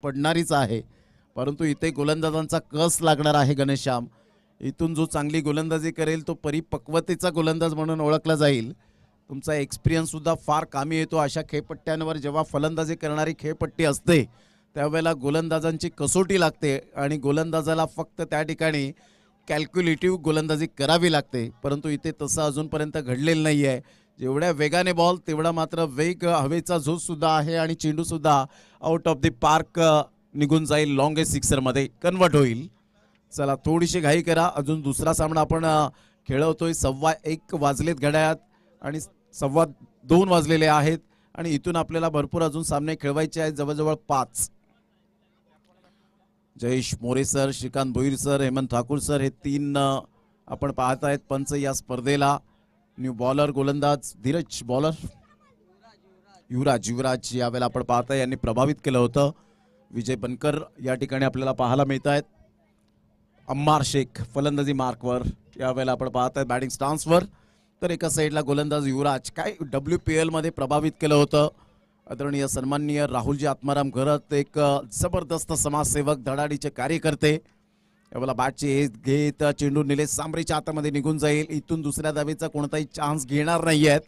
पडणारीच आहे, परंतु इथे गोलंदाजांचा कस लागणार आहे घनश्याम. इथून जो चांगली गोलंदाजी करेल तो परिपक्वतेचा गोलंदाज म्हणून ओळखला जाईल. तुमचा एक्सपिरियन्स सुद्धा फार कामी येतो अशा खेळपट्ट्यांवर. जेव्हा फलंदाजी करणारी खेळपट्टी असते त्यावेळेला गोलंदाजांची कसोटी लागते आणि गोलंदाजाला फक्त त्या ठिकाणी कॅल्क्युलेटिव्ह गोलंदाजी करावी लागते, परंतु इथे तसं अजूनपर्यंत घडलेलं नाही आहे. जेवढ्या वेगाने बॉल तेवढा मात्र वेग, हवेचा झोत सुद्धा आहे आणि चेंडू सुद्धा आउट ऑफ द पार्क निघून जाईल, लॉंगेस्ट सिक्सरमध्ये कन्वर्ट होईल. चला थोडीशी घाई करा, अजून दुसरा सामना आपण खेळवतोय. 1:15 वाजलेत घड्याळात आणि 2:15 वाजलेले आहेत आणि इथून आपल्याला भरपूर अजून सामने खेळवायचे आहेत, जवळजवळ 5. Jayesh More sir, Shrikant Bhoir sir, Hemant Thakur sir हे 3 आपण पाहत आहेत पंच या स्पर्धेला. न्यू बॉलर गोलंदाज धीरज, बॉलर युवराज यावेळेला आपण पाहताय यांनी प्रभावित केलं होतं. विजय बनकर या ठिकाणी आपल्याला पाहायला मिळत आहेत. अम्मार शेख फलंदाजी मार्कवर यावेळेला आपण पाहताय बॅटिंग स्टान्सवर. तर एका साईडला गोलंदाज युवराज, काय WPL मध्ये प्रभावित केलं होतं. आदरणीय सन्माननीय राहुलजी आत्माराम घरत, एक जबरदस्त समाजसेवक, धडाडीचे कार्यकर्ते. यावेळेला बॅटची घेत चेंडू निलेश सांबरेच्या हातामध्ये निघून जाईल. इथून दुसऱ्या धावेचा कोणताही चान्स घेणार नाही आहेत.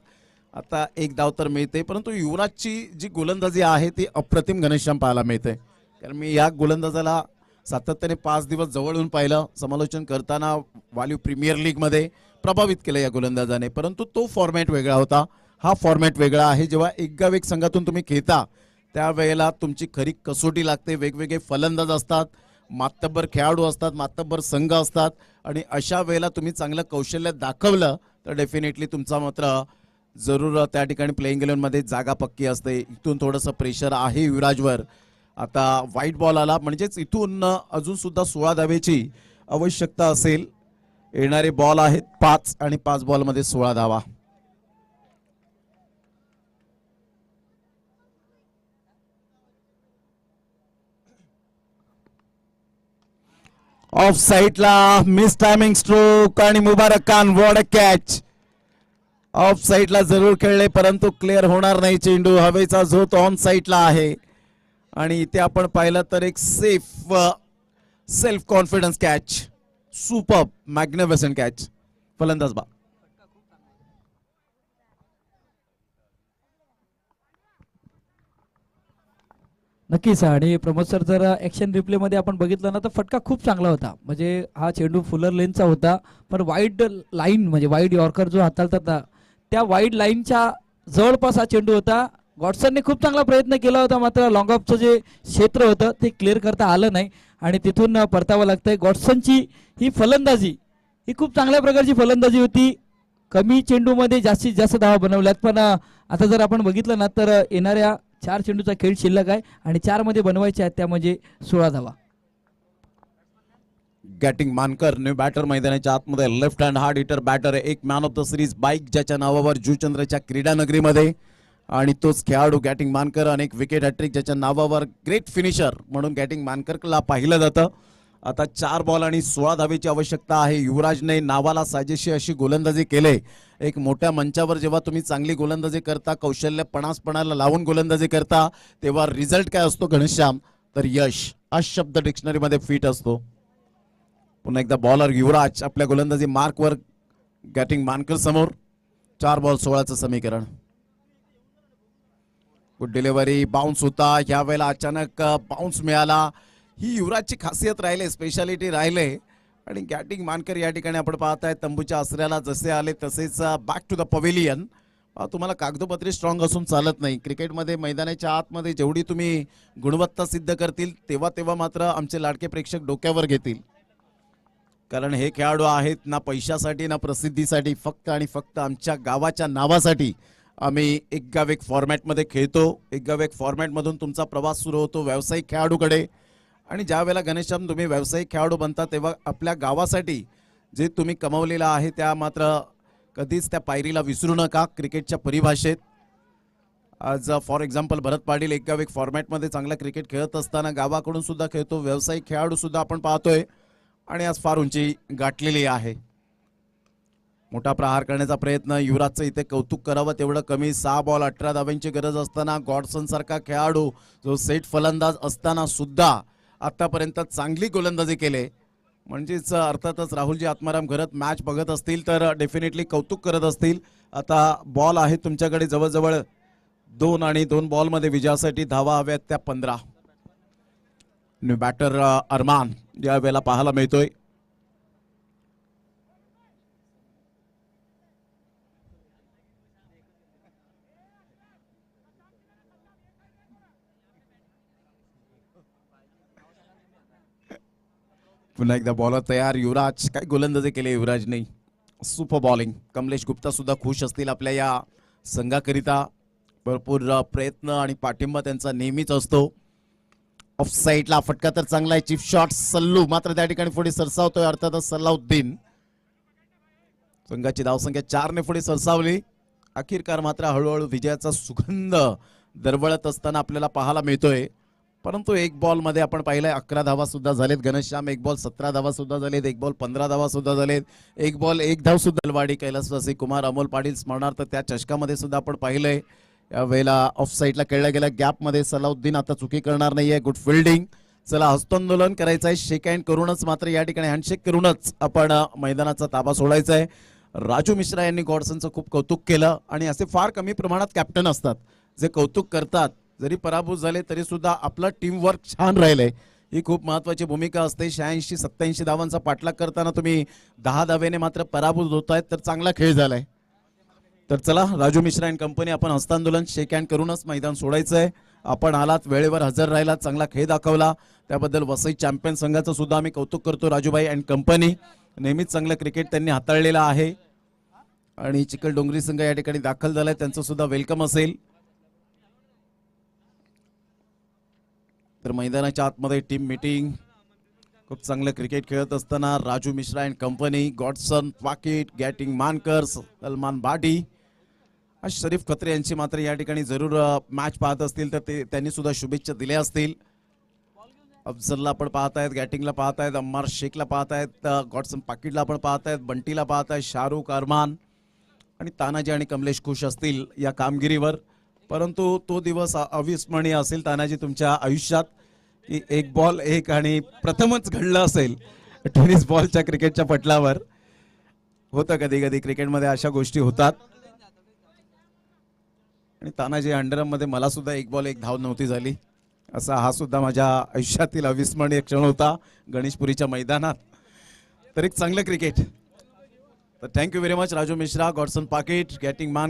आता एक धाव तर मिळते, परंतु युवराजची जी गोलंदाजी आहे ती अप्रतिम घनश्याम पाहायला मिळते. कारण मी या गोलंदाजाला सातत्याने 5 दिवस जवळून पाहिलं, समालोचन करताना वाल्यू प्रीमियर लीगमध्ये प्रभावित केलं या गोलंदाजाने, परंतु तो फॉर्मॅट वेगळा होता. हा फॉर्मॅट वेगळा आहे. जेव्हा एकगाव संघातून तुम्ही खेळता त्यावेळेला तुमची खरी कसोटी लागते. वेगवेगळे फलंदाज असतात, मातब्बर खेळाडू असतात, मातब्बर संघ असतात आणि अशा वेळेला तुम्ही चांगलं कौशल्य दाखवलं तर डेफिनेटली तुमचा मात्र जरूर त्या ठिकाणी प्लेइंग 11मध्ये जागा पक्की असते. इथून थोडंसं प्रेशर आहे युवराजवर. आता वाईट बॉल आला म्हणजेच इथून अजून सुद्धा 16 धावेची आवश्यकता असेल. येणारे बॉल आहेत 5 आणि 5 बॉलमध्ये 16 धावा. ऑफ साईडला मिस टायमिंग स्ट्रोक आणि Mubarak Khan, what a catch. Off साईडला जरूर खेळले परंतु क्लिअर होणार नाही चेंडू. हवेचा झोत ऑन साईडला आहे आणि इथे आपण पाहिलं तर एक self confidence catch, super magnificent catch. फलंदाज बा नक्कीच. आणि प्रमोद सर, जर ॲक्शन रिप्ले मध्ये आपण बघितलं ना तर फटका खूप चांगला होता. म्हणजे हा चेंडू फुलर लेनचा होता, पण वाईड लाईन म्हणजे वाईड यॉर्कर जो हाताळतात ना त्या वाईड लाईनच्या जवळपास हा चेंडू होता. गॉडसनने खूप चांगला प्रयत्न केला होता, मात्र लॉंग ऑफचं जे क्षेत्र होतं ते क्लिअर करता आलं नाही आणि तिथून परतावं लागतंय. गॉडसनची ही फलंदाजी ही खूप चांगल्या प्रकारची फलंदाजी होती. कमी चेंडूमध्ये जास्तीत जास्त धावा बनवल्यात, पण आता जर आपण बघितलं ना तर येणाऱ्या 4 चेंडूचा खेळ शिल्लक आहे आणि 4 मध्ये बनवायचे आहेत, त्यामध्ये 16 धावा. गॅटिंग मानकर न्यू बॅटर मैदानाच्या आतमध्ये, left hand hard hitter batter, एक मॅन ऑफ द सिरीज बाईक ज्याच्या नावावर जुचंद्रच्या क्रीडा नगरीमध्ये, आणि तोच खेळाडू गॅटिंग मानकर. अनेक विकेट हॅट्रिक ज्याच्या नावावर, ग्रेट फिनिशर म्हणून गॅटिंग मानकरला पाहिलं जातं. आता 4 बॉल आणि 16 धावेची आवश्यकता आहे. युवराजने नावाला साजेशी अशी गोलंदाजी केले. एक मोठ्या मंचावर जेव्हा तुम्ही चांगली गोलंदाजी करता, कौशल्यपणाला लावून गोलंदाजी करता, तेव्हा रिझल्ट काय असतो घनश्याम, तर यश हा शब्द डिक्शनरीमध्ये फिट असतो. पुन्हा एकदा बॉलर युवराज आपल्या गोलंदाजी मार्कवर गॅटिंग मानकर समोर. 4 बॉल 16चं समीकरण. गुड डिलिव्हरी, बाउन्स होता. ह्या वेळेला अचानक बाउन्स मिळाला. ही युवराजची खासियत राहिले, स्पेशालिटी राहिले. आणि गॅटिंग मानकर या ठिकाणी आपण पाहताय तंबूच्या आसऱ्याला जसे आले तसेच बॅक टू द पवेलियन. तुम्हाला कागदोपत्री स्ट्रॉंग असून चालत नाही. क्रिकेटमध्ये मैदानाच्या आतमध्ये जेवढी तुम्ही गुणवत्ता सिद्ध करतील तेव्हा मात्र आमचे लाडके प्रेक्षक डोक्यावर घेतील. कारण हे खेळाडू आहेत ना पैशासाठी ना प्रसिद्धीसाठी, फक्त आणि फक्त आमच्या गावाच्या नावासाठी आम्ही एक गाव एक फॉर्मॅटमध्ये खेळतो. एक गाव एक फॉर्मॅटमधून तुमचा प्रवास सुरू होतो व्यावसायिक खेळाडूकडे. आणि ज्या वेळेला घनश्याम तुम्ही व्यावसायिक खेळाडू बनता तेव्हा आपल्या गावासाठी जे तुम्ही कमवलेलं आहे त्या मात्र कधीच त्या पायरीला विसरू नका. क्रिकेटच्या परिभाषेत आज फॉर एक्झाम्पल भरत पाटील एक गाव एक फॉर्मॅटमध्ये चांगला क्रिकेट खेळत असताना गावाकडून सुद्धा खेळतो, व्यावसायिक खेळाडू सुद्धा आपण पाहतोय आणि आज फार उंची गाठलेली आहे. मोठा प्रहार करण्याचा प्रयत्न. युवराजचं इथे कौतुक करावं तेवढं कमी. 6 बॉल 18 धावांची गरज असताना गॉडसन सारखा खेळाडू जो सेट फलंदाज असताना सुद्धा आतापर्यंत चांगली गोलंदाजी केले. म्हणजेच अर्थातच राहुलजी आत्माराम घरात मॅच बघत असतील तर डेफिनेटली कौतुक करत असतील. आता बॉल आहे तुमच्याकडे जवळजवळ 2 आणि 2 बॉलमध्ये विजयासाठी धावा हव्यात त्या 15. न्यू बॅटर अरमान या वेळेला पाहायला मिळतोय. पुन्हा एकदा बॉलर तयार. युवराज काय गोलंदाजी केली युवराजने. Super bowling. कमलेश गुप्ता सुद्धा खुश असतील आपल्या या संघाकरिता. भरपूर प्रयत्न आणि पाठिंबा त्यांचा नेहमीच असतो. ऑफ साईडला फटका तर चांगला आहे. चिप शॉट सल्लू मात्र त्या ठिकाणी पुढे सरसावतोय. अर्थातच सल्लाउद्दीन. संघाची धावसंख्या 4 ने पुढे सरसावली. अखेरकार मात्र हळूहळू विजयाचा सुगंध दरवळत असताना आपल्याला पाहायला मिळतोय. परंतु एक बॉल मध्ये आपण पाहिलंय 11 धावा सुद्धा झालेत. घनश्याम एक बॉल 17 धावा सुद्धा झालेत. एक बॉल 15 धावा सुद्धा झालेत. एक बॉल 1 धाव सुद्धा. दलवाडी कैलासवासी कुमार अमोल पाटील स्मरणार्थ त्या चषकामध्ये सुद्धा आपण पाहिलंय. या वेळेला ऑफ साईडला खेळल्या गेल्या गॅप मध्ये सलाउद्दीन आता चुकी करणार नाहीये. Good fielding. चला हस्तांदोलन करायचं आहे. शेक हँड करूनच मात्र या ठिकाणी हँडशेक करूनच आपण मैदानाचा ताबा सोडायचा आहे. राजू मिश्रा यांनी गॉडसनचं खूप कौतुक केलं आणि असे फार कमी प्रमाणात कॅप्टन असतात जे कौतुक करतात. जरी पराभूत झाले तरी सुद्धा आपलं टीमवर्क छान राहिलंय ही खूप महत्वाची भूमिका असते. 86-87 धावांचा पाठलाग करताना तुम्ही 10 धावेने मात्र पराभूत होत आहेत तर चांगला खेळ झालाय. तर चला राजू मिश्रा अँड कंपनी आपण हस्तांदोलन शेक हँड करूनच मैदान सोडायचं आहे. आपण आलात वेळेवर हजर राहिलात चांगला खेळ दाखवला त्याबद्दल वसई चॅम्पियन संघाचं सुद्धा आम्ही कौतुक करतो. राजूभाई अँड कंपनी नेहमीच चांगलं क्रिकेट त्यांनी हाताळलेलं आहे आणि चिखल डोंगरी संघ या ठिकाणी दाखल झालाय त्यांचं सुद्धा वेलकम असेल. तर मैदानाच्या आतमध्ये टीम मीटिंग. खूप चांगलं क्रिकेट खेळत असताना Raju Mishra and company, godson पाकिट, गॅटिंग मानकर, सलमान बाडी, शरीफ खत्रे यांची मात्र या ठिकाणी जरूर मॅच पाहत असतील तर ते त्यांनी सुद्धा शुभेच्छा दिल्या असतील. अफजलला आपण पाहतायत, गॅटिंगला पाहतायत, अम्मार शेखला पाहतायत, गॉडसन पाकिटला आपण पाहतायत, बंटीला पाहतायत, शाहरुख अरमान आणि तानाजी आणि कमलेश खुश असतील या कामगिरीवर. परंतु तो दिवस अविस्मरणीय असेल तानाजी तुमच्या आयुष्यात की 1 बॉल 1 आणि प्रथमच घडलं असेल टेनिस बॉलच्या क्रिकेटच्या पटलावर. होतं कधी कधी क्रिकेटमध्ये अशा गोष्टी होतात. आणि तानाजी अंडरम मध्ये मला सुद्धा 1 बॉल 1 धाव नव्हती झाली असा हा सुद्धा माझ्या आयुष्यातील अविस्मरणीय क्षण होता गणेशपुरीच्या मैदानात. तर एक चांगलं क्रिकेट. तर thank you very much Raju Mishra, godson पाकिट, गॅटिंग मान